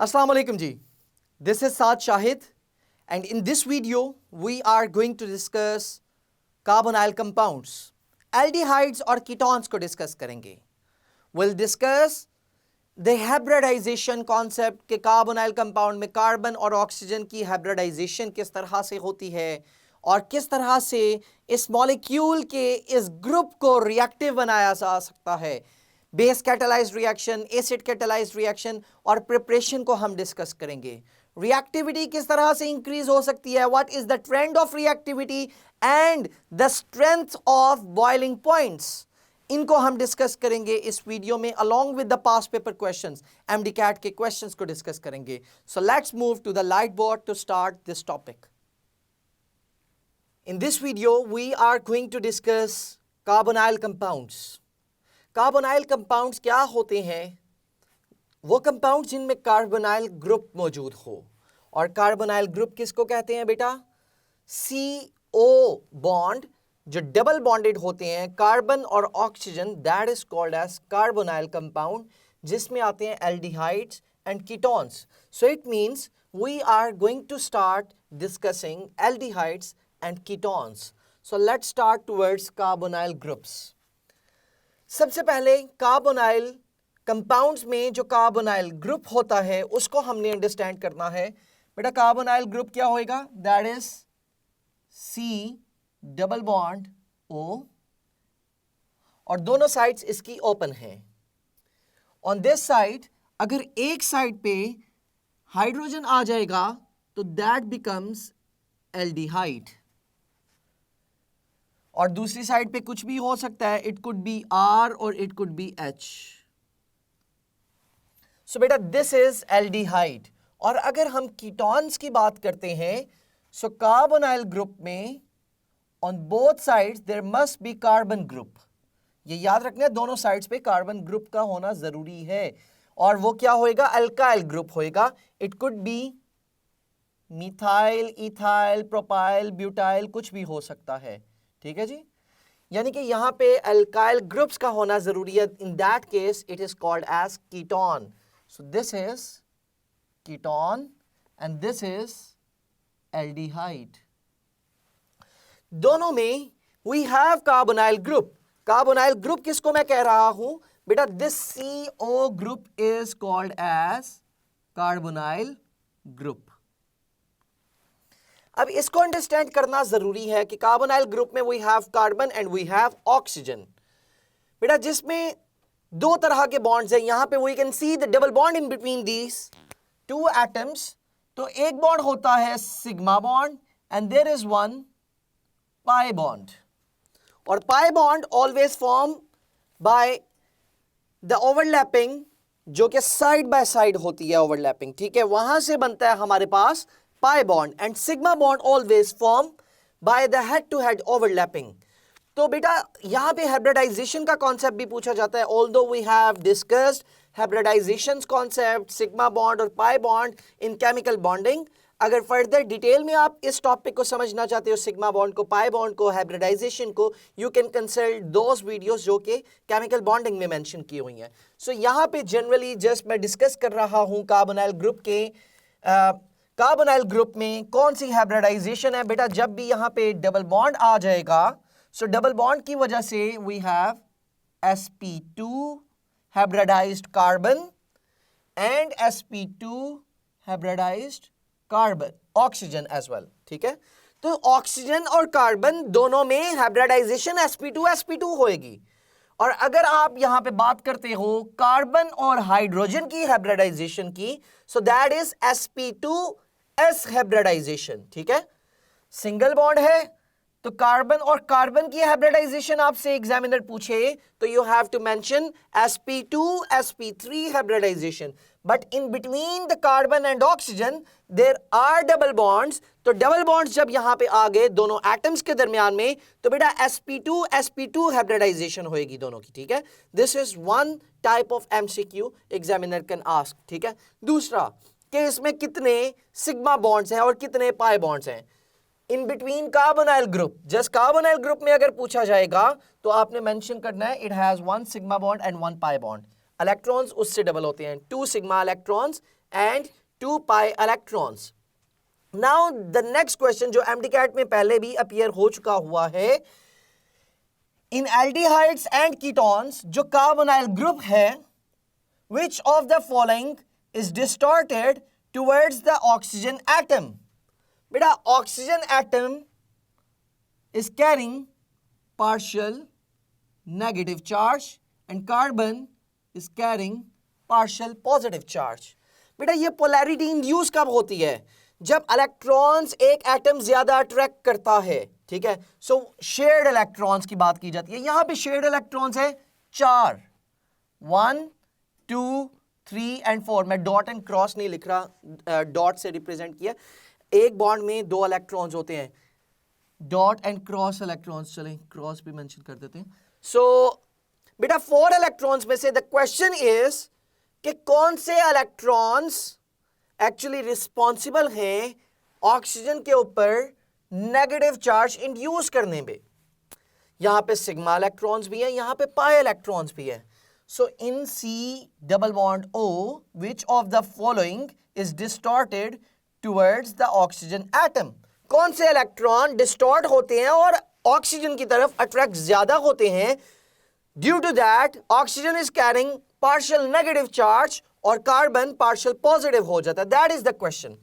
Assalamu alaikum ji. This is Saad Shahid, and in this video we are going to discuss carbonyl compounds. Aldehydes और ketones को discuss करेंगे. We'll discuss the hybridization concept कि carbonyl compound में carbon और oxygen की hybridization किस तरह से होती है और किस तरह से इस मॉलिक्यूल के इस ग्रुप को रिएक्टिव बनाया जा सकता है. Base catalysed reaction, acid catalysed reaction और प्रिपरेशन को हम डिस्कस करेंगे. रिएक्टिविटी किस तरह से इंक्रीज हो सकती है, what is the trend of reactivity and the strength of boiling points, इनको हम डिस्कस करेंगे इस वीडियो में along with the past paper questions. MDCAT के क्वेश्चंस को डिस्कस करेंगे. So let's move to the light board to start this topic. In this video, we are going to discuss carbonyl compounds. Carbonyl compounds क्या होते हैं? वो compounds जिनमें carbonyl group मौजूद हो. और carbonyl group किसको कहते हैं बेटा? CO bond जो double bonded होते हैं कार्बन और oxygen, that is called as carbonyl compound, जिसमें आते हैं aldehydes and ketones. So it means we are going to start discussing aldehydes and ketones. So let's start towards carbonyl groups. सबसे पहले carbonyl compounds में जो carbonyl group होता है उसको हमने अंडरस्टैंड करना है. बेटा carbonyl group क्या होएगा? That is C double bond O और दोनों साइड्स इसकी ओपन हैं. ऑन दिस साइड अगर एक साइड पे हाइड्रोजन आ जाएगा तो दैट बिकम्स एल्डिहाइड और दूसरी साइड पे कुछ भी हो सकता है. इट कुड बी R और इट कुड बी H. सो बेटा दिस इज एल्डिहाइड. और अगर हम कीटोन्स की बात करते हैं सो कार्बोनाइल ग्रुप में on both sides there must be carbon group. ये याद रखना है, दोनों साइड्स पे कार्बन ग्रुप का होना जरूरी है. और वो क्या होएगा? अल्काइल ग्रुप होएगा. It could be methyl, ethyl, propyl, butyl, कुछ भी हो सकता है. ठीक है जी. यानी कि यहां पे अल्काइल ग्रुप्स का होना जरूरी है. In that case it is called as ketone. So this is ketone and this is aldehyde. दोनों में we have carbonyl group. Carbonyl group किसको मैं कह रहा हूं बेटा? This CO group is called as carbonyl group. अब इसको अंडरस्टैंड करना जरूरी है कि कार्बोनाइल ग्रुप में we have carbon and we have oxygen. बेटा जिसमें दो तरह के बॉन्ड्स हैं. यहां पे we can C the double bond in between these two atoms. तो एक बॉन्ड होता है sigma bond and there is one pi bond. और pi bond always form by the overlapping, जो कि साइड बाय साइड होती है ओवरलैपिंग. ठीक है, वहां से बनता है हमारे पास pi bond and sigma bond always form by the head to head overlapping. तो बेटा यहां पे hybridization का concept भी पूछा जाता है. Although we have discussed hybridization concept, sigma bond और pi bond in chemical bonding, अगर further डिटेल में आप इस टॉपिक को समझना चाहते हो, सिग्मा बॉन्ड को, पाई बॉन्ड को, हाइब्रिडाइजेशन को, you can consult those videos जो कि केमिकल बॉन्डिंग में मेंशन की हुई हैं. सो यहाँ पे जनरली जस्ट मैं डिस्कस कर रहा हूँ कार्बोनाइल ग्रुप के. कार्बोनाइल ग्रुप में कौन सी हाइब्रिडाइजेशन है बेटा? जब भी यहां पे डबल बॉन्ड आ जाएगा सो डबल बॉन्ड की वजह से we have sp2 hybridized carbon and sp2 hybridized carbon oxygen as well. ठीक है, तो ऑक्सीजन और कार्बन दोनों में हाइब्रिडाइजेशन sp2 होएगी. और अगर आप यहां पे बात करते हो कार्बन और हाइड्रोजन की हाइब्रिडाइजेशन की, सो दैट इज sp2s हाइब्रिडाइजेशन. ठीक है, सिंगल बॉन्ड है तो कार्बन और कार्बन की हाइब्रिडाइजेशन आपसे एग्जामिनर पूछे तो you have to mention sp2 sp3 hybridization. But in between the carbon and oxygen there are double bonds. तो डबल बॉन्ड्स जब यहां पे आ गए दोनों एटम्स के दरमियान में तो बेटा sp2 हाइब्रिडाइजेशन होएगी दोनों की. ठीक है, this is one type of MCQ examiner can ask. ठीक है, दूसरा कि इसमें कितने सिग्मा बॉन्ड्स हैं और कितने पाई बॉन्ड्स हैं in between carbonyl group. Just carbonyl group में अगर पूछा जाएगा तो आपने मेंशन करना है it has one sigma bond and one pi bond. Electrons उससे डबल होते हैं, 2 sigma electrons and 2 pi electrons. Now the next question जो MDCAT में पहले भी अपीयर हो चुका हुआ है, in aldehydes and ketones जो carbonyl group है, which of the following is distorted towards the oxygen atom? बेटा oxygen atom is carrying partial negative charge and carbon is carrying partial positive charge. बेटा ये polarity induce कब होती है? जब electrons एक एटम ज्यादा अट्रैक्ट करता है, ठीक है. सो शेयर्ड इलेक्ट्रॉन्स की बात की जाती है. यहां पे शेयर्ड इलेक्ट्रॉन्स है 4, 1, 2, 3 एंड 4. मैं डॉट एंड क्रॉस नहीं लिख रहा, डॉट से रिप्रेजेंट किया. एक बॉन्ड में 2 इलेक्ट्रॉन्स होते हैं, डॉट एंड क्रॉस इलेक्ट्रॉन्स. चलें क्रॉस भी मेंशन कर देते हैं. सो बेटा 4 इलेक्ट्रॉन्स में से द क्वेश्चन इज कि कौन से इलेक्ट्रॉन्स एक्चुअली रिस्पॉन्सिबल हैं ऑक्सीजन के ऊपर नेगेटिव चार्ज इंड्यूस करने में. यहां पे सिग्मा इलेक्ट्रॉन्स भी हैं, यहां पे पाई इलेक्ट्रॉन्स भी हैं. So in C double bond O which of the following is distorted towards the oxygen atom? कौन से इलेक्ट्रॉन डिस्टॉर्ट होते हैं और ऑक्सीजन की तरफ अट्रैक्ट ज्यादा होते हैं? Due to that oxygen is carrying partial negative charge और कार्बन पार्शियल पॉजिटिव हो जाता है. That is the question.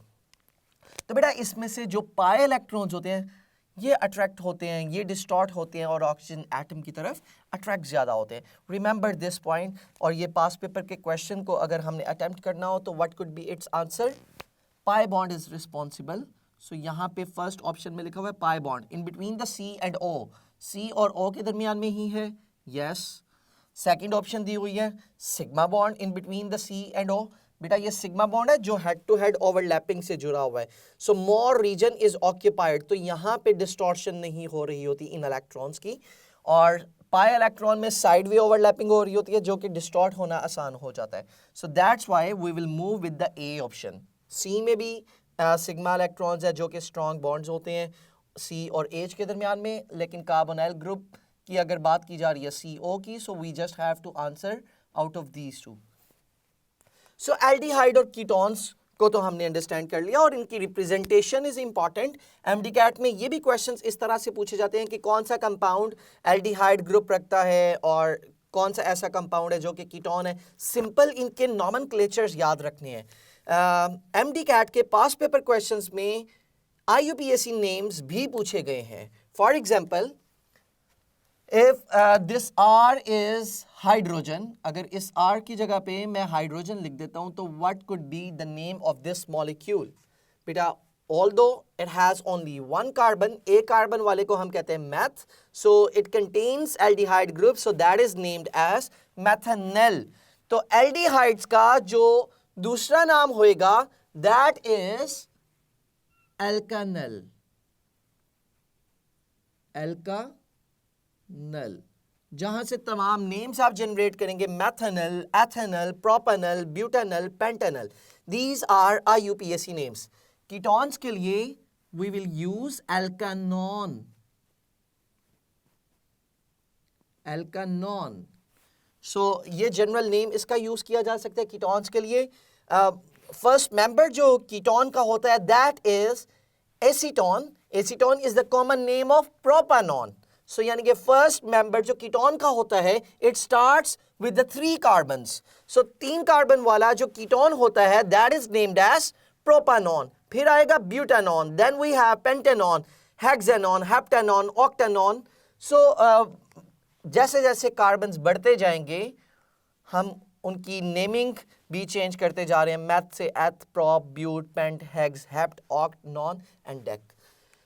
तो बेटा इसमें से जो पाई इलेक्ट्रॉन्स होते हैं ये अट्रैक्ट होते हैं, ये डिस्टॉर्ट होते हैं और ऑक्सीजन एटम की तरफ अट्रैक्ट ज्यादा होते हैं. Remember this point. और ये पास पेपर के क्वेश्चन को अगर हमने अटेम्प्ट करना हो तो what could be its answer? Pi bond is responsible. So यहां पे फर्स्ट ऑप्शन में लिखा हुआ है pi bond in between the C and O. C और ओ के दरमियान में ही है. यस. सेकंड ऑप्शन दी हुई है sigma bond in between the C and O. बेटा ये सिग्मा बॉन्ड है जो हेड टू हेड ओवरलैपिंग से जुड़ा हुआ है. सो मोर रीजन इज ऑक्यूपाइड. तो यहां पे डिस्टॉर्शन नहीं हो रही होती इन इलेक्ट्रॉन्स की. और पाई इलेक्ट्रॉन में साइड वे ओवरलैपिंग हो रही होती है जो कि डिस्टॉर्ट होना आसान हो जाता है. So that's why we will move with the A option. C में भी सिग्मा इलेक्ट्रॉन्स है जो कि स्ट्रॉन्ग बॉन्ड्स होते हैं सी और एच के दरमियान में. लेकिन कार्बोनाइल ग्रुप की अगर बात की जा रही है CO की, so we just have to answer out of these two. So aldehyde और कीटोन्स को तो हमने अंडरस्टैंड कर लिया और इनकी रिप्रेजेंटेशन इज इंपॉर्टेंट. एमडीकैट में ये भी क्वेश्चंस इस तरह से पूछे जाते हैं कि कौन सा कंपाउंड एल्डिहाइड ग्रुप रखता है और कौन सा ऐसा कंपाउंड है जो कि कीटोन है. सिंपल इनके नॉमेनक्लेचर्स याद रखने हैं. एमडीकैट के पास पेपर क्वेश्चंस में IUPAC नेम्स भी पूछे गए हैं. For example if this R is hydrogen, अगर इस R की जगह पे मैं हाइड्रोजन लिख देता हूं तो what could be the name of this molecule? बेटा although it has only one carbon, एक कार्बन वाले को हम कहते हैं meth, so it contains aldehyde group, so that is named as methanol. तो aldehydes का जो दूसरा नाम होएगा that is alkanol. नल. जहां से तमाम नेम्स आप जनरेट करेंगे methanal, ethanal, propanal, butanal, pentanal. These are IUPAC names. Ketones के लिए we will use alkanone. Alkanone. So ये जनरल नेम इसका यूज किया जा सकता है कीटोन्स के लिए. फर्स्ट मेंबर जो कीटोन का होता है that is acetone. Acetone is the common name of propanone. So यानी कि फर्स्ट मेंबर जो कीटोन का होता है it starts with the 3 carbons. So 3 carbon वाला जो कीटोन होता है that is named as propanone. फिर आएगा butanone, then we have pentanone, hexanone, heptanone, octanone. So जैसे जैसे कार्बन्स बढ़ते जाएंगे हम उनकी नेमिंग भी चेंज करते जा रहे हैं. मैथ से eth, prop, but, pent, hex, hept, oct, non and dec.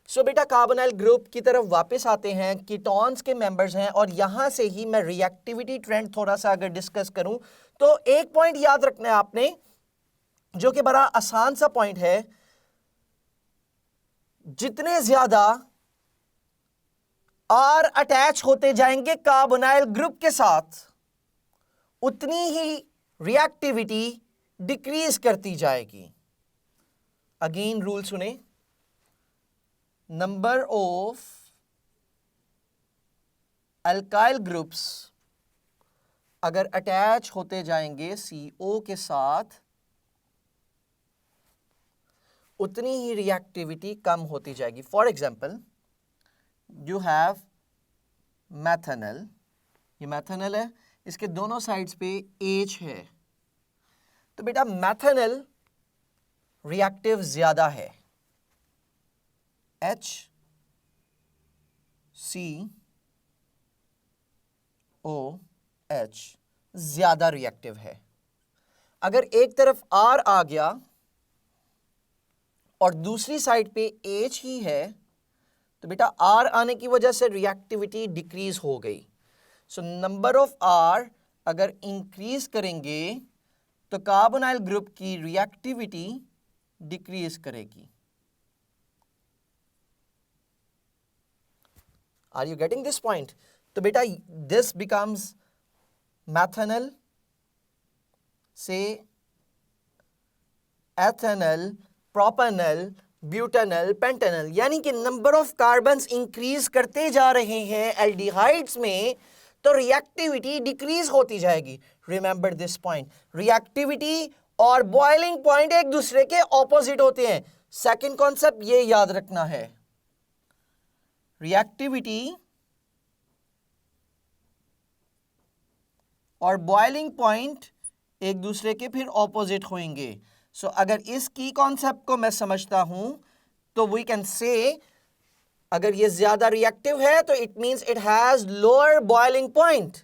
So बेटा कार्बोनाइल ग्रुप की तरफ वापस आते हैं. कीटोन्स के मेंबर्स हैं और यहां से ही मैं रिएक्टिविटी ट्रेंड थोड़ा सा अगर डिस्कस करूं तो एक पॉइंट याद रखना है आपने जो कि बड़ा आसान सा पॉइंट है. जितने ज्यादा R अटैच होते जाएंगे कार्बोनाइल ग्रुप के साथ उतनी ही रिएक्टिविटी डिक्रीज करती जाएगी. अगेन रूल सुने. नंबर ऑफ अल्काइल ग्रुप्स अगर अटैच होते जाएंगे CO के साथ उतनी ही रिएक्टिविटी कम होती जाएगी। फॉर एग्जाम्पल यू हैव मैथेनल, ये मैथेनल है, इसके दोनों साइड्स पे H है, तो बेटा मैथेनल रिएक्टिव ज्यादा है, HCOH ज्यादा रिएक्टिव है। अगर एक तरफ R आ गया और दूसरी साइड पे H ही है तो बेटा R आने की वजह से रिएक्टिविटी डिक्रीज हो गई। सो नंबर ऑफ R अगर इंक्रीज करेंगे तो कार्बोनाइल ग्रुप की रिएक्टिविटी डिक्रीज करेगी। Are you getting this point? तो बेटा दिस बिकम्स मैथेनल से एथेनल, प्रोपेनल, ब्यूटेनल, पेंटेनल, यानी कि नंबर ऑफ कार्बन्स इंक्रीज करते जा रहे हैं एल्डिहाइड्स में, तो रिएक्टिविटी डिक्रीज होती जाएगी। रिमेंबर दिस पॉइंट, रिएक्टिविटी और बॉइलिंग पॉइंट एक दूसरे के ऑपोजिट होते हैं। सेकंड कॉन्सेप्ट ये याद रखना है, रिएक्टिविटी और बॉइलिंग पॉइंट एक दूसरे के फिर ऑपोजिट होंगे। सो अगर इस की कॉन्सेप्ट को मैं समझता हूं तो वी कैन से अगर ये ज्यादा रिएक्टिव है तो it means it has lower boiling point.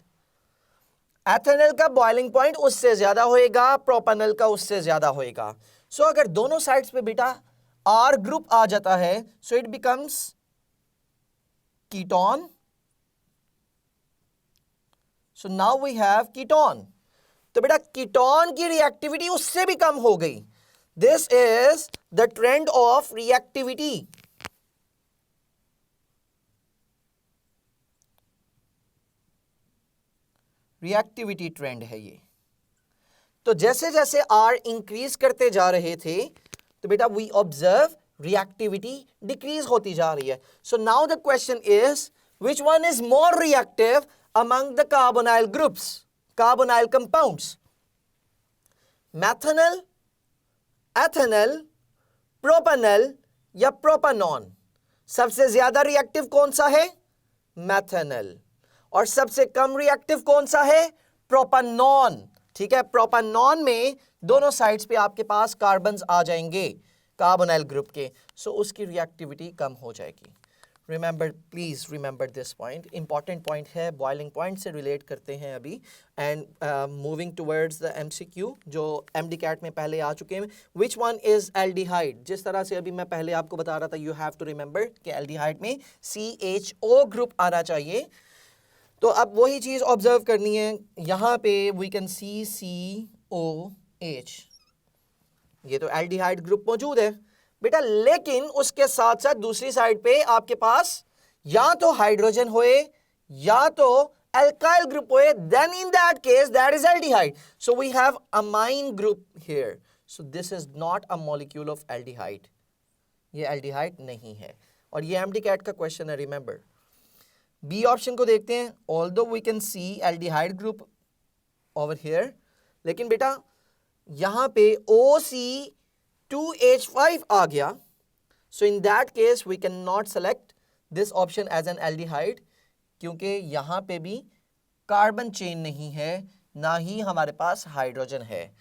Ethanal का बॉइलिंग पॉइंट उससे ज्यादा होएगा, प्रोपेनल का उससे ज्यादा होएगा। सो अगर दोनों साइड्स पे बेटा आर ग्रुप आ जाता है so it becomes ketone. So now we have ketone. तो बेटा कीटोन की रिएक्टिविटी उससे भी कम हो गई। This is the trend of reactivity. Reactivity trend है ये। तो जैसे जैसे आर इंक्रीज करते जा रहे थे तो बेटा वी ऑब्जर्व रिएक्टिविटी डिक्रीज होती जा रही है। So now the question is which one is more reactive among the carbonyl groups, carbonyl compounds, methanal, ethanal, propanal या प्रोपेनॉन? सबसे ज्यादा रिएक्टिव कौन सा है? मैथेनल। और सबसे कम रिएक्टिव कौन सा है? प्रोपेनॉन। ठीक है, प्रोपेनॉन में दोनों साइड्स पे आपके पास कार्बन्स आ जाएंगे कार्बोनाइल ग्रुप के, सो उसकी रिएक्टिविटी कम हो जाएगी। Remember, please remember this point, important point है, बॉइलिंग पॉइंट से रिलेट करते हैं अभी। And moving towards the MCQ जो एमडीकैट में पहले आ चुके हैं। Which one is aldehyde? जिस तरह से अभी मैं पहले आपको बता रहा था, यू हैव टू रिमेंबर कि एल्डिहाइड में CHO ग्रुप आना चाहिए। तो अब वही चीज ऑब्जर्व करनी है, यहां पे वी कैन सी COH, ये तो एल्डिहाइड ग्रुप मौजूद है बेटा, लेकिन उसके साथ साथ दूसरी साइड पे आपके पास या तो हाइड्रोजन होए या तो अल्काइल ग्रुप होए, then in that case that is aldehyde. So we have amine group here, so this is not a molecule of aldehyde, ये एल्डिहाइड नहीं है। और ये एमडीकैट का क्वेश्चन है, रिमेंबर। बी ऑप्शन को देखते हैं, although we can see aldehyde group over here, लेकिन बेटा यहां पे OC2H5 आ गया, so in that case we can not select this option as an aldehyde, क्योंकि यहां पे भी कार्बन चेन नहीं है, ना ही हमारे पास हाइड्रोजन है।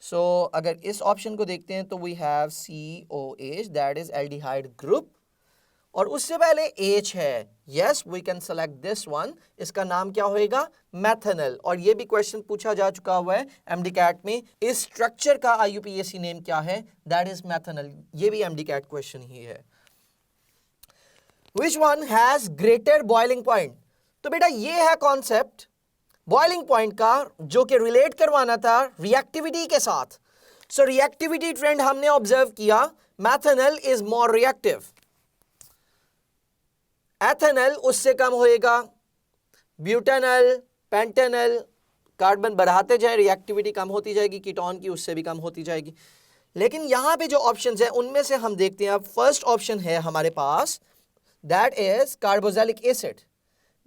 सो अगर इस ऑप्शन को देखते हैं तो we have COH, that is aldehyde group, और उससे पहले H है, yes we can select this one, इसका नाम क्या होएगा? मैथेनल। और ये भी क्वेश्चन पूछा जा चुका हुआ है एमडीकैट में, इस स्ट्रक्चर का IUPAC नेम क्या है? दैट इज मैथेनल, ये भी एमडीकैट क्वेश्चन ही है। Which one has greater boiling point? तो बेटा ये है कॉन्सेप्ट बॉइलिंग पॉइंट का, जो कि रिलेट करवाना था रिएक्टिविटी के साथ। सो रिएक्टिविटी ट्रेंड हमने ऑब्जर्व किया, मैथेनल इज मोर रिएक्टिव, एथेनल उससे कम होएगा, ब्यूटेनल, पेंटेनल, कार्बन बढ़ाते जाए रिएक्टिविटी कम होती जाएगी, कीटोन की उससे भी कम होती जाएगी। लेकिन यहां पे जो ऑप्शंस हैं उनमें से हम देखते हैं, अब फर्स्ट ऑप्शन है हमारे पास, दैट इज कार्बोक्सिलिक एसिड।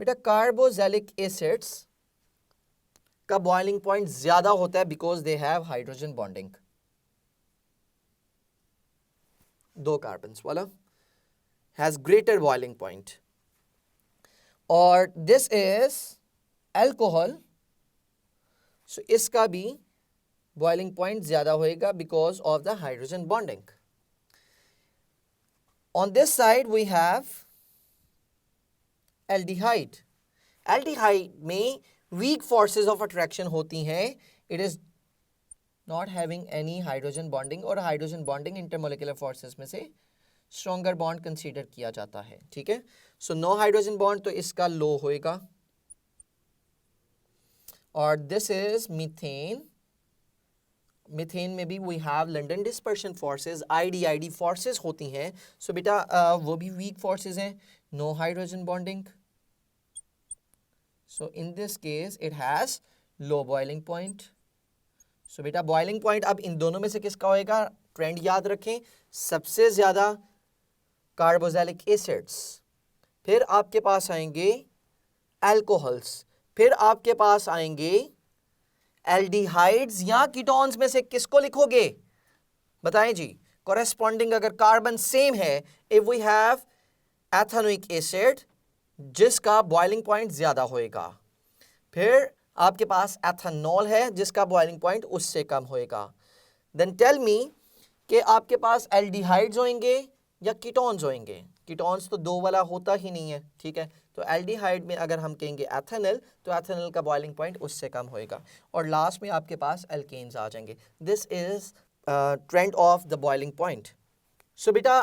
बेटा कार्बोक्सिलिक एसिड्स का बॉइलिंग पॉइंट ज्यादा होता है because they have hydrogen bonding. 2 carbon वाला, हैज ग्रेटर बॉइलिंग पॉइंट, और दिस इज अल्कोहल, सो इसका भी बॉइलिंग पॉइंट ज्यादा होएगा because of the hydrogen bonding. On this side we have aldehyde. Aldehyde में वीक फोर्सेस ऑफ अट्रैक्शन होती हैं. It is not having any hydrogen bonding, और hydrogen bonding intermolecular forces में से स्ट्रॉन्गर बॉन्ड कंसीडर किया जाता है. ठीक है, सो नो हाइड्रोजन बॉन्ड, तो इसका लो होएगा. और दिस इज मीथेन. मीथेन में भी we have London dispersion forces, ID forces होती हैं. सो बेटा वो भी वीक फोर्सेस हैं, no hydrogen bonding. So in this case it has low boiling point. So बेटा बॉइलिंग पॉइंट अब इन दोनों में से किसका होएगा? ट्रेंड याद रखें, सबसे ज्यादा कार्बोक्सिलिक एसिड्स, फिर आपके पास आएंगे अल्कोहल्स, फिर आपके पास आएंगे एल्डिहाइड्स या कीटोन्स में से किसको लिखोगे? बताएं जी. कॉरेस्पॉन्डिंग अगर कार्बन सेम है, if we have ethanoic acid जिसका बॉइलिंग पॉइंट ज्यादा होएगा, फिर आपके पास एथेनॉल है जिसका बॉइलिंग पॉइंट उससे कम होएगा. देन टेल मी कि आपके पास एल्डिहाइड्स होंगे या कीटोन्स होंगे? कीटोन्स तो 2 वाला होता ही नहीं है. ठीक है, तो एल्डिहाइड में अगर हम कहेंगे एथेनॉल, तो एथेनॉल का बॉइलिंग पॉइंट उससे कम होएगा. और लास्ट में आपके पास एल्केन्स आ जाएंगे. This is trend of the boiling point. So बेटा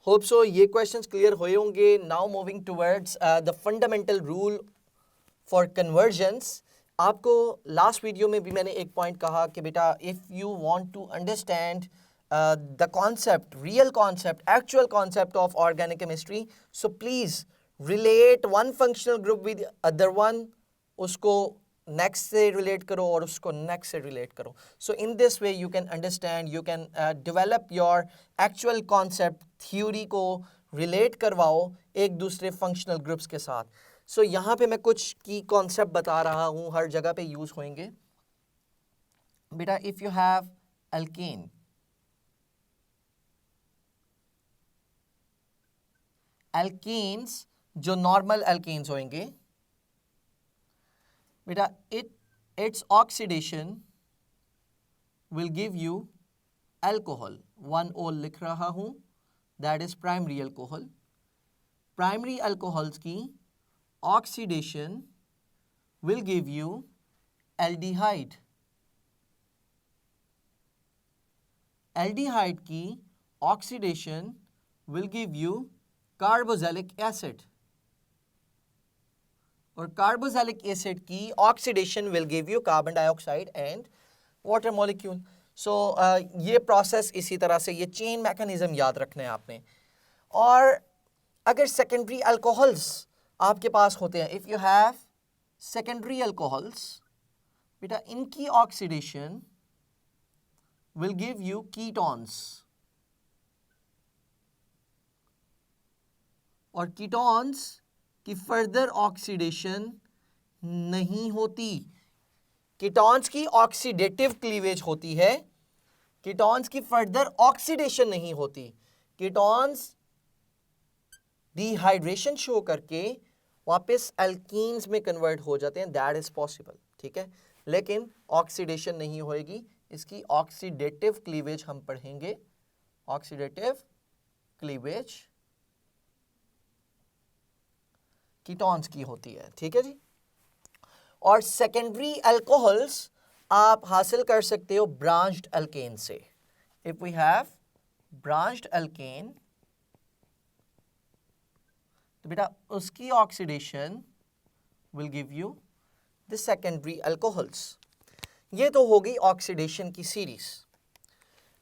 होप सो ये क्वेश्चंस क्लियर हुए होंगे. Now moving towards the fundamental rule for conversions. आपको लास्ट वीडियो में भी मैंने एक पॉइंट कहा कि बेटा if you want to understand the concept, real concept, actual concept of organic chemistry, so please relate one functional group with other one. उसको next से relate करो और उसको next से relate करो. So in this way you can understand, you can develop your actual concept, theory को relate करवाओ एक दूसरे functional groups के साथ. So यहाँ पे मैं कुछ की concept बता रहा हूँ, हर जगह पे use होंगे. बेटा if you have alkane, alkanes जो नॉर्मल एल्केन्स होंगे बेटा, it's oxidation will give you alcohol. 1 O लिख रहा हूं, that is primary alcohol. Primary alcohols की oxidation will give you aldehyde. Aldehyde की oxidation will give you carboxylic acid, और carboxylic acid की oxidation will give you carbon dioxide and water molecule. So ये process इसी तरह से, ये chain mechanism याद रखना है आपने. और अगर सेकेंडरी अल्कोहल्स आपके पास होते हैं, if you have secondary alcohols, बेटा इनकी oxidation will give you ketones, और कीटोन्स की फर्दर ऑक्सीडेशन नहीं होती. कीटोन्स की ऑक्सीडेटिव क्लीवेज होती है, कीटोन्स की फर्दर ऑक्सीडेशन नहीं होती. कीटोन्स डिहाइड्रेशन शो करके वापस एल्कीन्स में कन्वर्ट हो जाते हैं, दैट इज पॉसिबल. ठीक है, लेकिन ऑक्सीडेशन नहीं होएगी. इसकी ऑक्सीडेटिव क्लीवेज हम पढ़ेंगे. ऑक्सीडेटिव क्लीवेज कीटोन्स की होती है. ठीक है जी. और सेकेंडरी अल्कोहल्स आप हासिल कर सकते हो ब्रांच्ड अल्केन से. If we have branched alkane, तो बेटा उसकी oxidation will give you the secondary alcohols. ये तो हो गई ऑक्सीडेशन की सीरीज.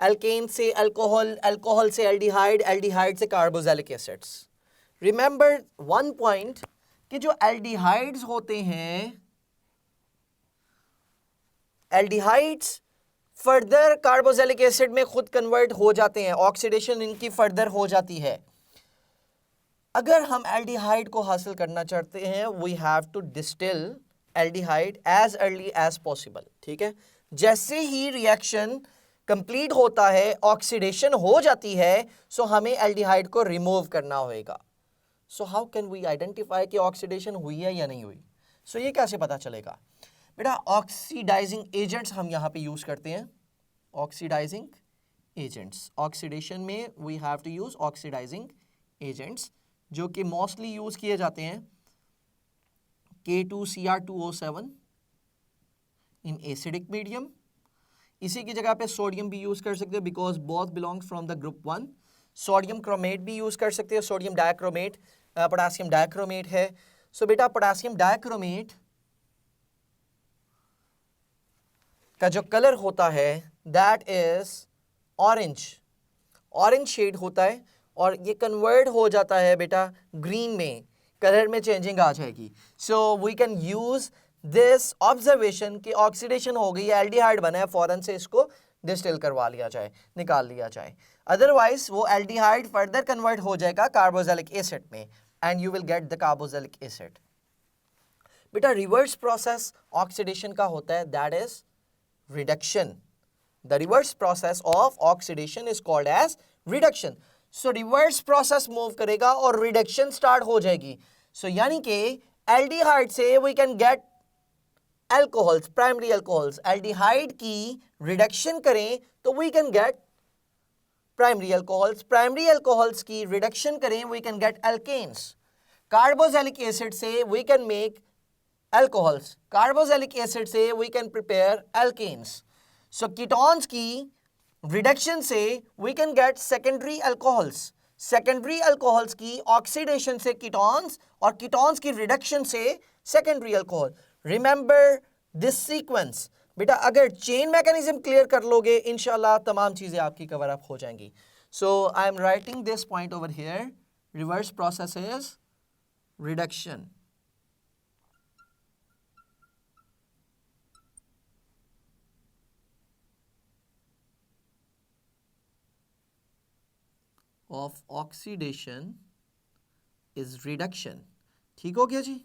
अल्केन से अल्कोहल, अल्कोहल से एल्डिहाइड, एल्डिहाइड से carboxylic acids. Remember one point कि जो एल्डिहाइड्स होते हैं, एल्डिहाइड्स फर्दर कार्बोक्सिलिक एसिड में खुद कन्वर्ट हो जाते हैं, ऑक्सीडेशन इनकी फर्दर हो जाती है. अगर हम एल्डिहाइड को हासिल करना चाहते हैं, we have to distil aldehyde as early as possible. ठीक है, जैसे ही रिएक्शन कंप्लीट होता है, ऑक्सीडेशन हो जाती है, सो हमें एल्डिहाइड को रिमूव करना होगा। So how can we identify कि ऑक्सीडेशन हुई है या नहीं हुई? सो ये कैसे पता चलेगा? बेटा ऑक्सीडाइजिंग एजेंट्स हम यहाँ पे यूज करते हैं, ऑक्सीडाइजिंग एजेंट्स। ऑक्सीडेशन में we have to use oxidizing agents, जो कि मोस्टली यूज किए जाते हैं K2Cr2O7 इन एसिडिक मीडियम। इसी की जगह पे सोडियम भी यूज कर सकते हो because both belongs from the group 1। Sodium chromate भी यूज कर सकते हो, सोडियम डाइक्रोमेट, पोटेशियम डाइक्रोमेट है। सो बेटा पोटेशियम डाइक्रोमेट का जो कलर होता है that is orange, orange shade होता है, और ये कन्वर्ट हो जाता है बेटा ग्रीन में, कलर में चेंजिंग आ जाएगी। So we can use this observation कि ऑक्सीडेशन हो गई है, एल्डिहाइड बना है, फौरन से इसको डिस्टिल करवा लिया जाए, निकाल लिया जाए। अदरवाइज वो एल्डिहाइड फर्दर कन्वर्ट हो जाएगा कार्बोक्सिलिक एसिड में and you will get the carboxylic acid. बेटा रिवर्स प्रोसेस ऑक्सीडेशन का होता है that is reduction. The reverse process of oxidation is called as reduction. So reverse process move करेगा और reduction start हो जाएगी। सो यानी कि एल्डिहाइड से we can get alcohols, primary alcohols. Aldehyde की रिडक्शन करें तो we can get primary alcohols, primary alcohols की रिडक्शन करें we can get alkanes. Carboxylic acid से we can make alcohols, carboxylic acid से we can prepare alkanes. So ketones की reduction से we can get secondary alcohols, secondary alcohols की oxidation से ketones, और ketones की रिडक्शन से secondary alcohol. Remember this sequence. बेटा अगर चेन मैकेनिज्म क्लियर कर लोगे इंशाल्लाह तमाम चीजें आपकी कवर अप हो जाएंगी। So I am writing this point over here, reverse process is reduction. Of oxidation is reduction. ठीक हो गया जी।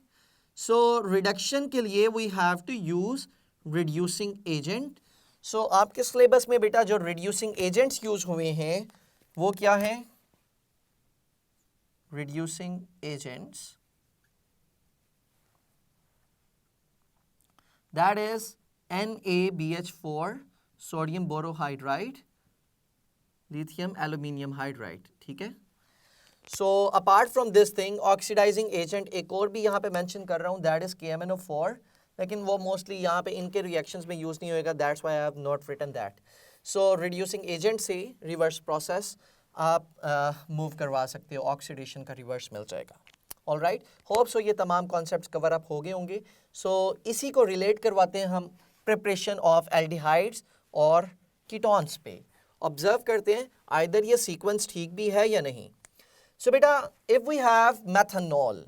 सो रिडक्शन के लिए we have to use reducing agent. So आपके सिलेबस में बेटा जो रिड्यूसिंग एजेंट्स यूज हुए हैं वो क्या है? Reducing agents that is NaBH4, sodium borohydride, lithium aluminium hydride. ठीक है। So apart from this thing oxidizing agent एक और भी यहाँ पे मेंशन कर रहा हूँ दैट इज KMnO4, लेकिन वो मोस्टली यहाँ पे इनके रिएक्शंस में यूज नहीं होएगा, that's why I have not written that. So reducing agent से रिवर्स प्रोसेस आप मूव करवा सकते हो, ऑक्सीडेशन का रिवर्स मिल जाएगा। ऑलराइट, होप सो ये तमाम कॉन्सेप्ट्स कवर अप हो गए होंगे। सो इसी को रिलेट करवाते हैं हम प्रिपरेशन ऑफ एल्डिहाइड्स और कीटोन्स पे। ऑब्जर्व करते हैं आइदर ये सीक्वेंस ठीक भी है या नहीं। सो बेटा if we have methanol,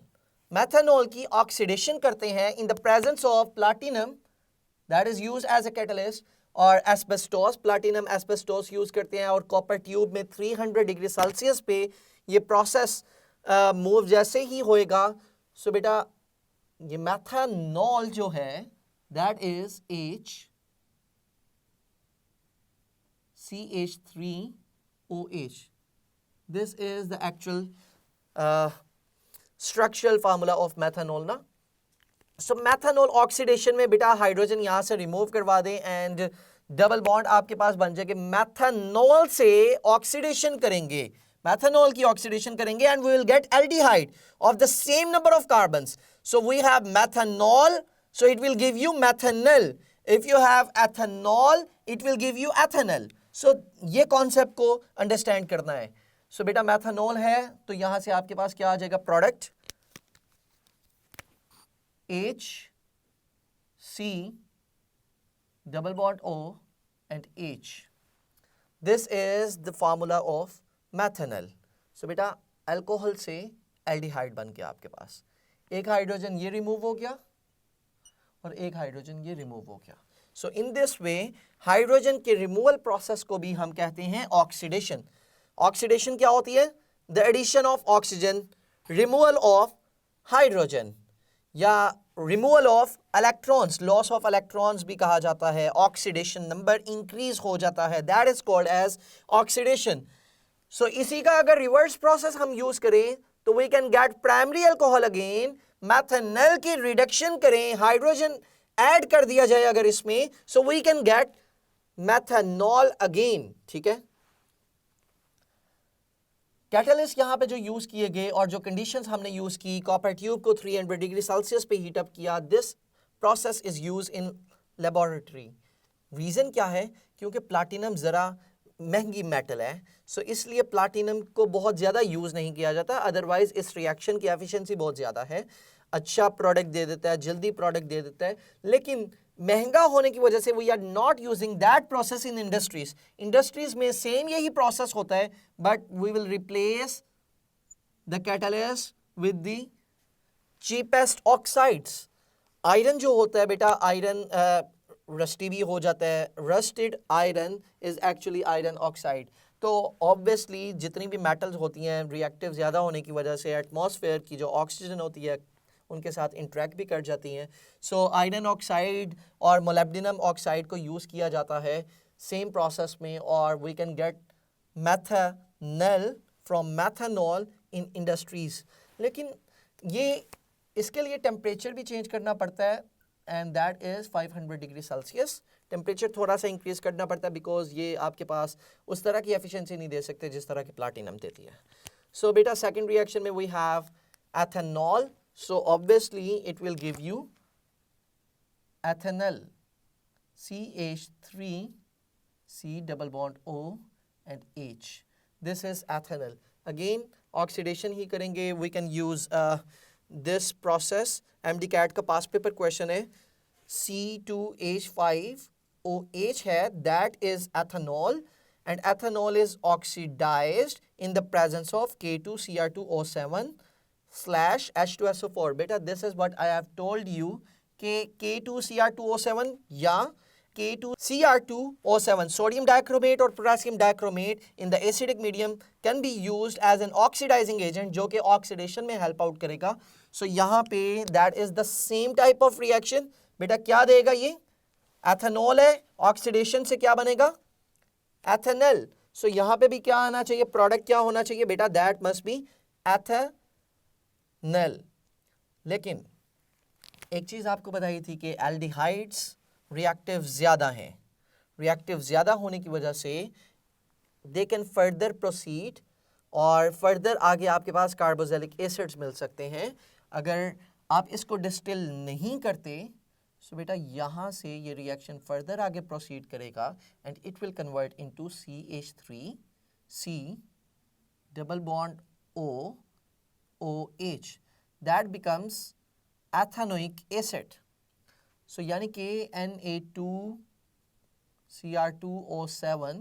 methanol की ऑक्सीडेशन करते हैं in the presence of platinum that is used as a catalyst, और एस्बेस्टोस, प्लैटिनम एस्बेस्टोस यूज करते हैं, और कॉपर ट्यूब में 300 डिग्री सेल्सियस पे ये प्रोसेस मूव जैसे ही होएगा। सो बेटा ये मेथनॉल जो है that is CH3OH. This is the actual structural formula of methanol ना। So methanol ऑक्सीडेशन में बेटा हाइड्रोजन यहाँ से रिमूव करवा दें एंड डबल बॉन्ड आपके पास बन जाएगा। मेथनॉल से ऑक्सीडेशन करेंगे, मेथनॉल की ऑक्सीडेशन करेंगे and we will get aldehyde of the same number of carbons. So we have methanol, so it will give you methanal. If you have ethanol it will give you ethanal. So ये concept को understand करना है। सो बेटा methanol है तो यहां से आपके पास क्या आ जाएगा? Product HC double bond O and H। This is the formula of methanal. So बेटा अल्कोहल से एल्डिहाइड बन गया आपके पास, एक हाइड्रोजन ये रिमूव हो गया और एक हाइड्रोजन ये रिमूव हो गया। So in this way hydrogen के रिमूवल प्रोसेस को भी हम कहते हैं ऑक्सीडेशन। ऑक्सीडेशन क्या होती है? The addition of oxygen, removal of hydrogen, या removal of electrons, loss of electrons भी कहा जाता है, ऑक्सीडेशन नंबर इंक्रीज हो जाता है, that is called as oxidation. So इसी का अगर रिवर्स प्रोसेस हम यूज करें तो we can get primary alcohol again, methanol की रिडक्शन करें, हाइड्रोजन ऐड कर दिया जाए अगर इसमें, so we can get methanol again. ठीक है, कैटलिस्ट यहां पे जो यूज किए गए और जो कंडीशंस हमने यूज की, कॉपर ट्यूब को 300 डिग्री सेल्सियस पे हीट अप किया, this process is use in laboratory. Reason क्या है? क्योंकि प्लैटिनम जरा महंगी मेटल है, सो इसलिए प्लैटिनम को बहुत ज्यादा यूज नहीं किया जाता, अदरवाइज इस रिएक्शन की एफिशिएंसी बहुत ज्यादा है, अच्छा प्रोडक्ट दे देता है, जल्दी प्रोडक्ट दे देता है, लेकिन महंगा होने की वजह से we are not using that process in industries. Industries में सेम यही प्रोसेस होता है, but we will replace the catalyst with the cheapest oxides. Iron जो होता है बेटा, आयरन रस्टी भी हो जाता है, rusted iron is actually iron oxide. तो ऑब्वियसली जितनी भी मेटल्स होती हैं, रिएक्टिव ज़्यादा होने की वजह से एटमॉस्फेयर की जो ऑक्सीजन होती है उनके साथ इंटरेक्ट भी कर जाती हैं। सो आयरन ऑक्साइड और मोलिब्डेनम ऑक्साइड को यूज़ किया जाता है सेम प्रोसेस में, और we can get methanol from methanol in industries. लेकिन ये इसके लिए टेम्परेचर भी चेंज करना पड़ता है, and that is 500 degree Celsius. Temperature थोड़ा सा इंक्रीज करना पड़ता है बिकॉज ये आपके पास उस तरह की एफिशिएंसी नहीं दे सकते जिस तरह की प्लैटिनम देती है। सो बेटा सेकंड रिएक्शन में we have ethanol, so obviously it will give you ethanol, CH3 C double bond O and H. This is ethanol. Again oxidation ही करेंगे, we can use this process। MDCAT का past paper question है, C2H5OH है, that is ethanol, and ethanol is oxidized in the presence of K2Cr2O7 slash H2SO4। बेटा this is what I have told you कि K2Cr2O7 या K2Cr2O7 sodium dichromate और potassium dichromate in the acidic medium can be used as an oxidizing agent जो कि oxidation में help out करेगा। so यहाँ पे that is the same type of reaction। बेटा क्या देगा ये? ethanol है, oxidation से क्या बनेगा? ethanol। so यहाँ पे भी क्या आना चाहिए? प्रोडक्ट क्या होना चाहिए बेटा? that must be ethanol। लेकिन एक चीज आपको बताई थी कि एल्डिहाइड्स रिएक्टिव ज्यादा हैं, रिएक्टिव ज्यादा होने की वजह से दे कैन फर्दर प्रोसीड और फर्दर आगे आपके पास कार्बोक्सिलिक एसिड्स मिल सकते हैं अगर आप इसको डिस्टिल नहीं करते। सो बेटा यहाँ से ये रिएक्शन फर्दर आगे प्रोसीड करेगा and it will convert into CH3C double bond OH, that becomes ethanoic acid। so यानी कि Na2Cr2O7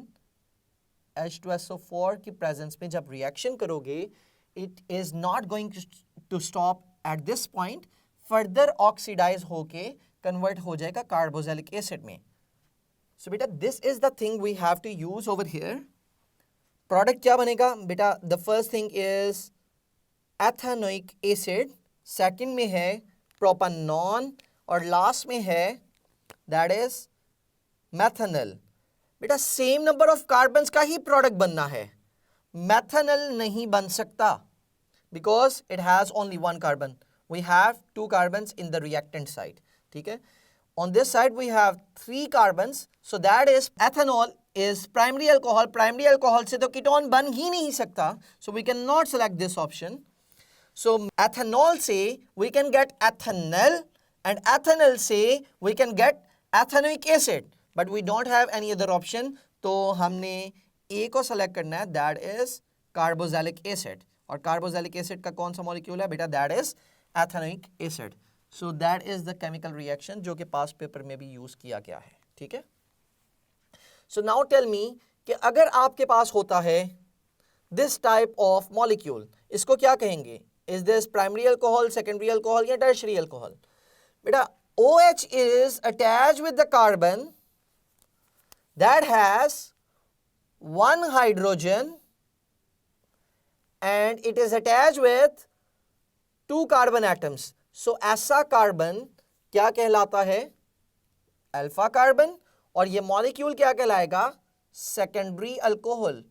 H2SO4 की प्रेजेंस में जब रिएक्शन करोगे it is not going to stop at this point, further oxidize होके convert हो जाएगा कार्बोक्सिलिक एसिड में। so बेटा this is the thing we have to use over here। Product क्या बनेगा बेटा? the first thing is ethanoic acid, second में है प्रोपानॉन और लास्ट में है दैट इज मैथनॉल। बेटा सेम नंबर ऑफ कार्बन्स का ही प्रोडक्ट बनना है, मैथनॉल नहीं बन सकता because it has only one carbon, we have 2 carbons in the reactant side. ठीक है, on this side we have 3 carbons, so that is ethanol is primary alcohol. Primary alcohol से तो कीटोन बन ही नहीं सकता, so we can not select this option. So ethanol से we can get ethanol and ethanol से we can get ethanoic acid, but we don't have any other option। तो हमने A को select करना है, that is carboxylic acid। और carboxylic acid का कौन सा मॉलिक्यूल है बेटा? that is ethanoic acid। so that is the chemical reaction जो कि past paper में भी यूज किया गया है। ठीक है, so now tell me कि अगर आपके पास होता है this type of molecule, इसको क्या कहेंगे? Is this primary alcohol, secondary alcohol या tertiary alcohol? बेटा OH is attached with the carbon that has 1 hydrogen and it is attached with 2 carbon atoms। सो ऐसा कार्बन क्या कहलाता है? Alpha carbon. और ये मॉलिक्यूल क्या कहलाएगा? Secondary alcohol.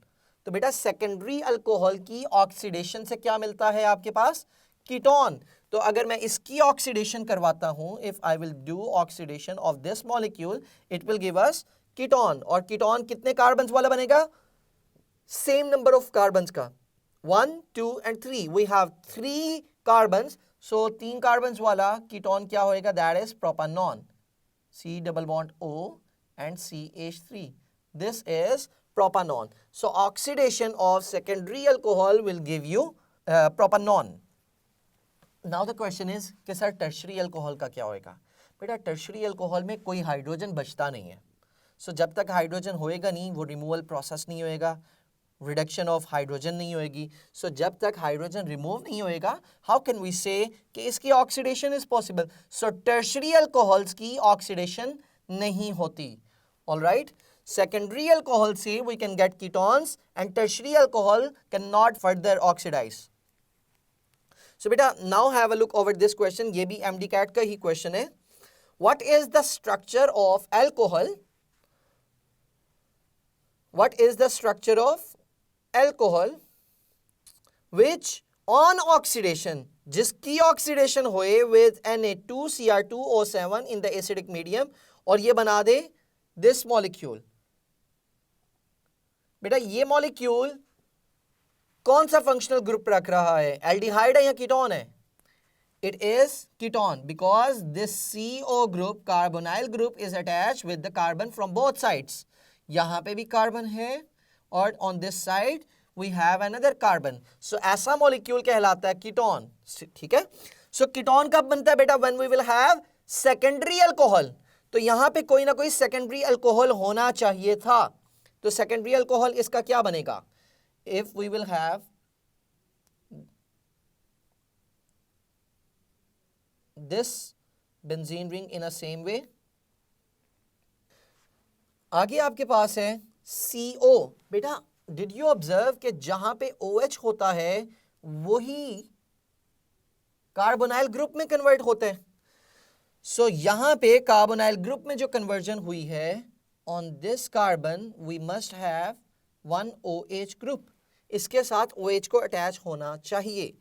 तो बेटा सेकेंडरी अल्कोहल की ऑक्सीडेशन से क्या मिलता है आपके पास? कीटोन। तो अगर मैं इसकी ऑक्सीडेशन करवाता हूं, if I will do oxidation of this molecule, it will give us ketone. और कीटोन कितने कार्बन्स वाला बनेगा? सेम नंबर ऑफ कार्बन्स का, 1 2 and 3। We have 3 carbons, so 3 carbons वाला कीटोन क्या होएगा? That is propanone, C double bond O and CH3. This is propanol. So oxidation of secondary alcohol will give you propanol. Now the question is कि sir tertiary alcohol का क्या होएगा? बेटा tertiary alcohol में कोई hydrogen बचता नहीं है। सो जब तक हाइड्रोजन होएगा नहीं, वो रिमूवल प्रोसेस नहीं होएगा, रिडक्शन ऑफ हाइड्रोजन नहीं होएगी। सो जब तक हाइड्रोजन रिमूव नहीं होएगा, हाउ कैन वी से कि इसकी oxidation is possible? So tertiary alcohols की ऑक्सीडेशन नहीं होती। ऑलराइट, सेकेंडरी अल्कोहल से we can get ketones and tertiary alcohol can not further oxidise. So बेटा now have a look over this question. ये भी MD CAT का ही question है। What is the structure of alcohol? What is the structure of alcohol which on oxidation, जिसकी oxidation होए with Na2Cr2O7 in the acidic medium और ये बना दे this molecule? बेटा ये मॉलिक्यूल कौन सा फंक्शनल ग्रुप रख रहा है? एल्डिहाइड है या कीटोन है? It is ketone because this CO group, carbonyl group, is attached with the carbon from both sides. यहां पे भी कार्बन है और on this side we have another carbon. So ऐसा मॉलिक्यूल कहलाता है कीटोन। ठीक है, सो कीटोन कब बनता है बेटा? When we will have secondary alcohol. तो यहां पे कोई ना कोई सेकेंडरी अल्कोहल होना चाहिए था। तो सेकेंडरी अल्कोहल इसका क्या बनेगा? If we will have this benzene ring in a same way। आगे आपके पास है CO। बेटा डिड यू ऑब्जर्व कि जहां पे OH होता है वही कार्बोनाइल ग्रुप में कन्वर्ट होते हैं। सो यहां पे कार्बोनाइल ग्रुप में जो कन्वर्जन हुई है, on this carbon we must have 1 OH group. इसके साथ OH को अटैच होना चाहिए।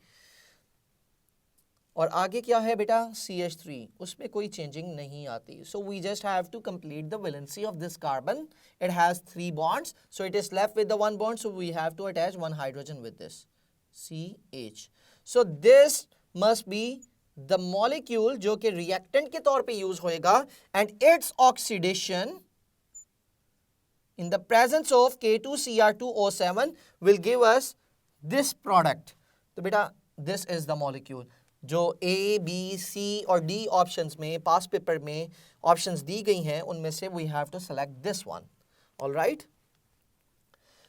और आगे क्या है बेटा? CH3, उसमें कोई चेंजिंग नहीं आती। So we just have to complete the valency of this carbon. It has 3 bonds, so it is left with the 1 bond, so we have to attach 1 hydrogen with this CH। So this must be the molecule जो कि reactant के तौर पे use होएगा and it's oxidation in the presence of K2Cr2O7 will give us this product। तो बेटा this is the molecule। जो A, B, C और D ऑप्शंस में, पास पेपर में ऑप्शंस दी गई हैं, उनमें से we have to select this one। all right,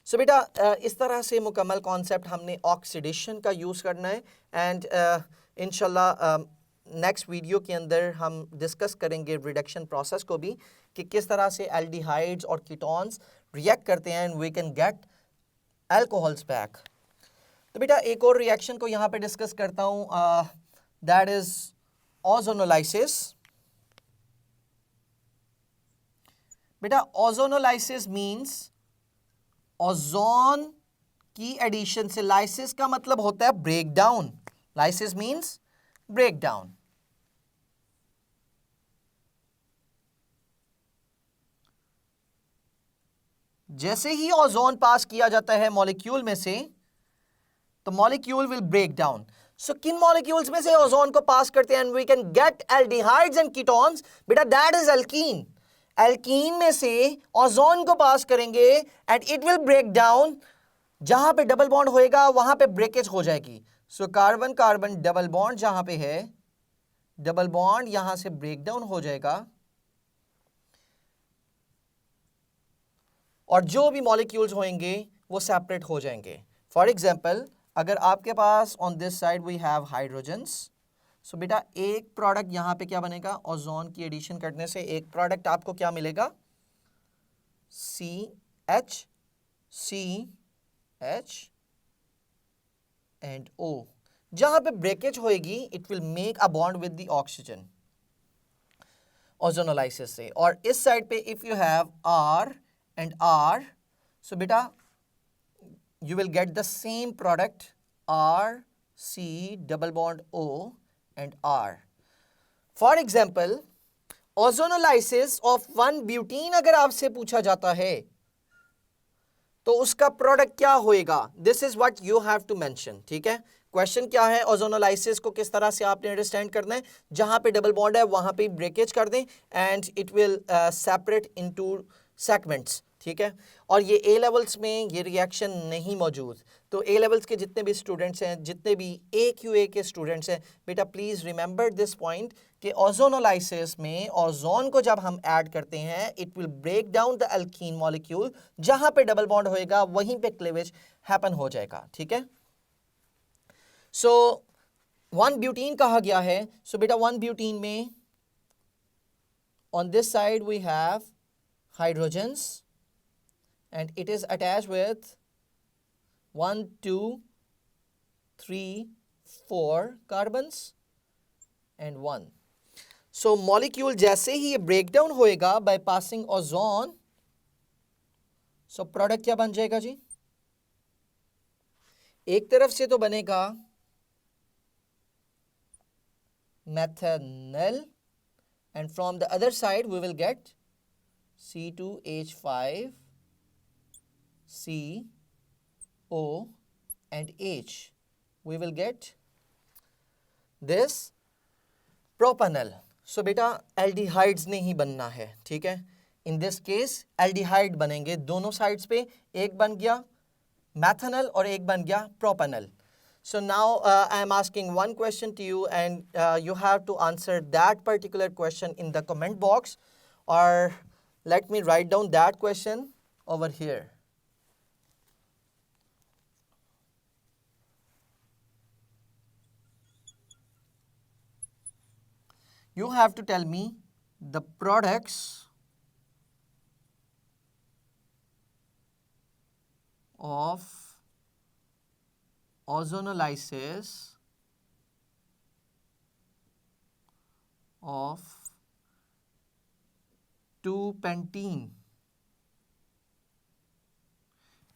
सो बेटा इस तरह से मुकम्मल कॉन्सेप्ट हमने ऑक्सीडेशन का यूज़ करना है। एंड इंशाल्लाह नेक्स्ट वीडियो के अंदर हम डिस्कस करेंगे रिडक्शन प्रोसेस को भी, कि किस तरह से एल्डिहाइड्स और कीटोन्स रिएक्ट करते हैं and we can get alcohols back. तो बेटा एक और रिएक्शन को यहाँ पे डिस्कस करता हूँ, दैट इज ओजोनोलाइसिस। बेटा ओजोनोलाइसिस मीन्स ओजोन की एडिशन से, लाइसिस का मतलब होता है break down. Lysis means break down. जैसे ही ओजोन पास किया जाता है मॉलिक्यूल में से, तो molecule will break down. So किन मॉलिक्यूल्स में से ओजोन को पास करते हैं and we can get aldehydes and ketones? बेटा दैट इज एल्कीन। एल्कीन में से ओजोन को पास करेंगे and it will break down. जहां पे डबल बॉन्ड होएगा वहां पे ब्रेकेज हो जाएगी। So carbon carbon double bond जहां पे है, डबल बॉन्ड यहां से ब्रेक डाउन हो जाएगा और जो भी मॉलिक्यूल्स होंगे वो सेपरेट हो जाएंगे। फॉर एग्जाम्पल अगर आपके पास on this side we have hydrogens, so बेटा एक प्रोडक्ट यहां पे क्या बनेगा? ओजोन की एडिशन करने से एक प्रोडक्ट आपको क्या मिलेगा? CH and O। जहां पे ब्रेकेज होएगी it will make a bond with the oxygen ozonolysis से। और इस साइड पे if you have R and R, so बेटा you will get the same product R, C, double bond O and R. For example, ozonolysis of 1-butene अगर आपसे पूछा जाता है तो उसका प्रोडक्ट क्या होएगा, this is what you have to mention. ठीक है, क्वेश्चन क्या है, ओजोनोलाइसिस को किस तरह से आपने अंडरस्टैंड करना है, जहां पे डबल बॉन्ड है वहां पे ब्रेकेज कर दें and it will separate into segments. ठीक है, और ये ए लेवल्स में ये रिएक्शन नहीं मौजूद, तो ए लेवल्स के जितने भी स्टूडेंट्स हैं, जितने भी ए क्यू ए के स्टूडेंट्स हैं, बेटा प्लीज रिमेंबर दिस पॉइंट कि ओजोनोलाइसिस में ओजोन को जब हम ऐड करते हैं it will break down the alkene molecule, जहां पे डबल बॉन्ड होएगा वहीं पे क्लीवेज हैपन हो जाएगा। ठीक है, सो 1-ब्यूटीन कहा गया है, सो बेटा 1-ब्यूटीन में on this side we have hydrogens and it is attached with 1, 2, 3, 4 carbons and 1. So molecule जैसे ही ये break down होएगा by passing ozone, so product क्या बन जाएगा जी, एक तरफ से तो बनेगा methanol and from the other side we will get C2H5 C, O and H. We will get this propanol. So बेटा एल्डिहाइड्स नहीं बनना है। ठीक है, इन दिस केस एल्डिहाइड बनेंगे दोनों साइड्स पे, एक बन गया मैथनल और एक बन गया propanal. So now I am asking one question to you and you have to answer that particular question in the comment box, or let me write down that question over here. You have to tell me the products of ozonolysis of 2-pentene।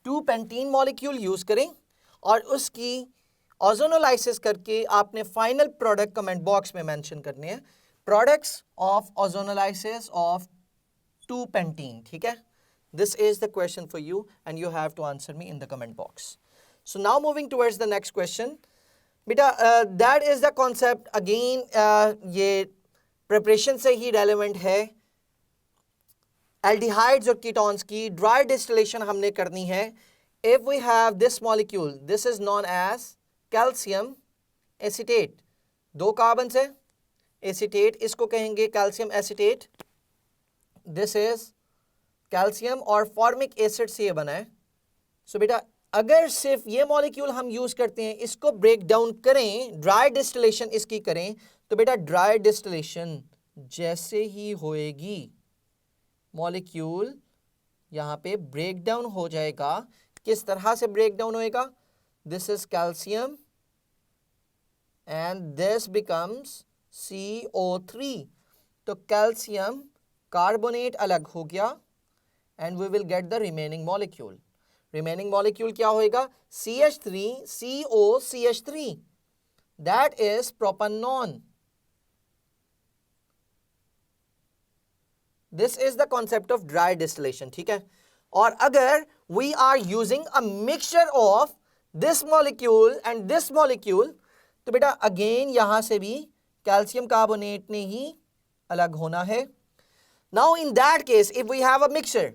2-pentene molecule use करें और उसकी ozonolysis करके आपने final product comment box में mention करने हैं, products of ozonolysis of 2-pentene। ठीक है, this is the question for you and you have to answer me in the comment box. So now moving towards the next question, बेटा that is the concept again, ये preparation से ही relevant है, aldehydes और ketones की dry distillation हमने करनी है। If we have this molecule, this is known as calcium acetate, 2 carbon है, एसीटेट इसको कहेंगे calcium acetate, this is calcium और फॉर्मिक एसिड से ये बना है। सो बेटा अगर सिर्फ ये मॉलिक्यूल हम यूज करते हैं, इसको ब्रेक डाउन करें, ड्राई डिस्टिलेशन इसकी करें, तो बेटा ड्राई डिस्टिलेशन जैसे ही होएगी मॉलिक्यूल यहाँ पे ब्रेक डाउन हो जाएगा। किस तरह से ब्रेक डाउन होएगा, this is calcium and this becomes CO3, तो कैल्शियम कार्बोनेट अलग हो गया and we will get the remaining molecule. Remaining molecule क्या होएगा, CH3COCH3, that is propanone. This is the concept of dry distillation. ठीक है, और अगर we are using a mixture of this molecule and this molecule, तो बेटा again यहां से भी कैल्शियम कार्बोनेट ने ही अलग होना है। Now in that case if we have a mixture,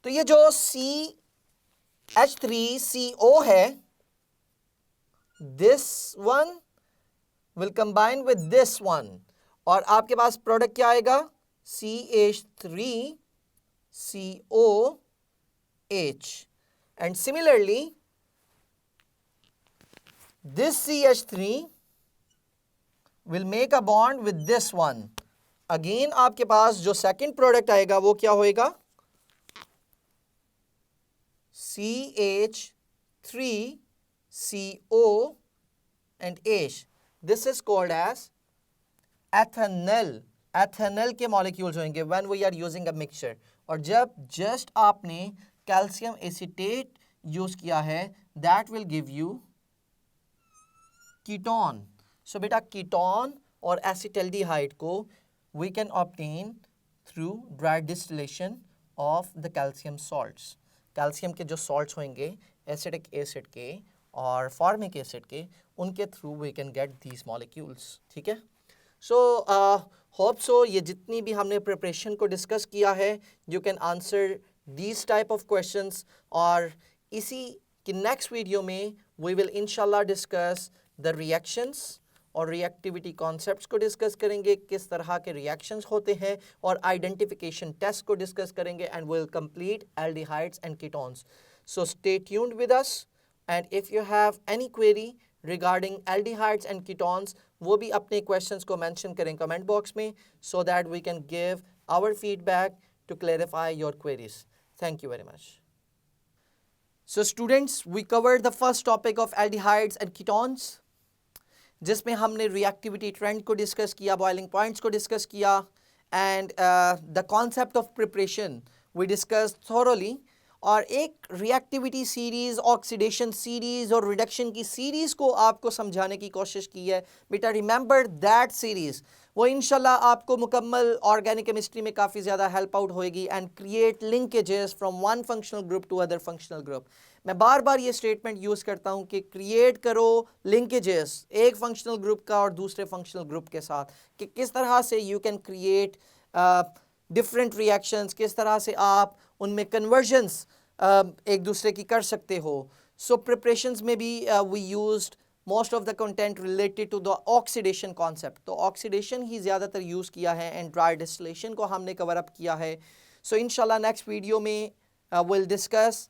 तो ये जो CH3CO है, this one will combine with this one, और आपके पास प्रोडक्ट क्या आएगा, CH3COH, and similarly this CH3 will make a bond with this one. Again आपके पास जो सेकंड प्रोडक्ट आएगा वो क्या होएगा, CH3CO and H. This is called as ethanol. Ethanal के मॉलिक्यूल्स होंगे when we are using a mixture. और जब जस्ट आपने कैल्शियम एसीटेट यूज किया है that will give you ketone. So बेटा कीटोन और एसिटल्डिहाइड को we can obtain through dry distillation of the calcium salts. Calcium के जो सॉल्ट्स होंगे एसिटिक एसिड के और फॉर्मिक एसिड के, उनके through we can get these molecules. ठीक है. सो होप सो ये जितनी भी हमने प्रिपरेशन को डिस्कस किया है you can answer these type of questions. और इसी की नेक्स्ट वीडियो में वी विल इंशाल्लाह डिस्कस द रिएक्शंस और रिएक्टिविटी कॉन्सेप्ट्स को डिस्कस करेंगे, किस तरह के रिएक्शंस होते हैं, और आइडेंटिफिकेशन टेस्ट को डिस्कस करेंगे and will complete aldehydes and ketones. So stay tuned with us and if you have any query regarding aldehydes and ketones वो भी अपने क्वेश्चंस को मेंशन करें कमेंट बॉक्स में so that we can give our feedback to clarify your queries. Thank you very much. So students we covered the first topic of aldehydes and ketones जिसमें हमने reactivity trend को discuss किया, boiling points को discuss किया and the concept of preparation we discuss thoroughly. और एक reactivity series, oxidation series और reduction की सीरीज़ को आपको समझाने की कोशिश की है. बेटा रिमेंबर दैट सीरीज़, वो इंशाल्लाह आपको मुकम्मल ऑर्गेनिक केमिस्ट्री में काफ़ी ज़्यादा हेल्प आउट होएगी and create linkages from one functional group to other functional group. मैं बार बार ये स्टेटमेंट यूज़ करता हूँ कि क्रिएट करो लिंकेजेस एक फंक्शनल ग्रुप का और दूसरे फंक्शनल ग्रुप के साथ, कि किस तरह से you can create different reactions, किस तरह से आप उनमें कन्वर्जन्स एक दूसरे की कर सकते हो. सो प्रिपरेशंस में भी we used most of the content related to the oxidation concept. तो ऑक्सीडेशन ही ज़्यादातर यूज़ किया है एंड ड्राई डिस्टिलेशन को हमने कवर अप किया है. सो इंशाल्लाह नेक्स्ट वीडियो में विल डिस्कस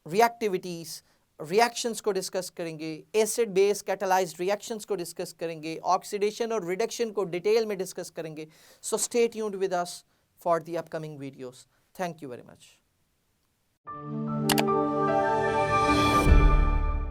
रिएक्टिविटीज़, रिएक्शंस को डिस्कस करेंगे, एसिड बेस कैटालाइज्ड रिएक्शंस को डिस्कस करेंगे, ऑक्सीडेशन और रिडक्शन को डिटेल में डिस्कस करेंगे. So stay tuned with us for the upcoming videos. Thank you very much.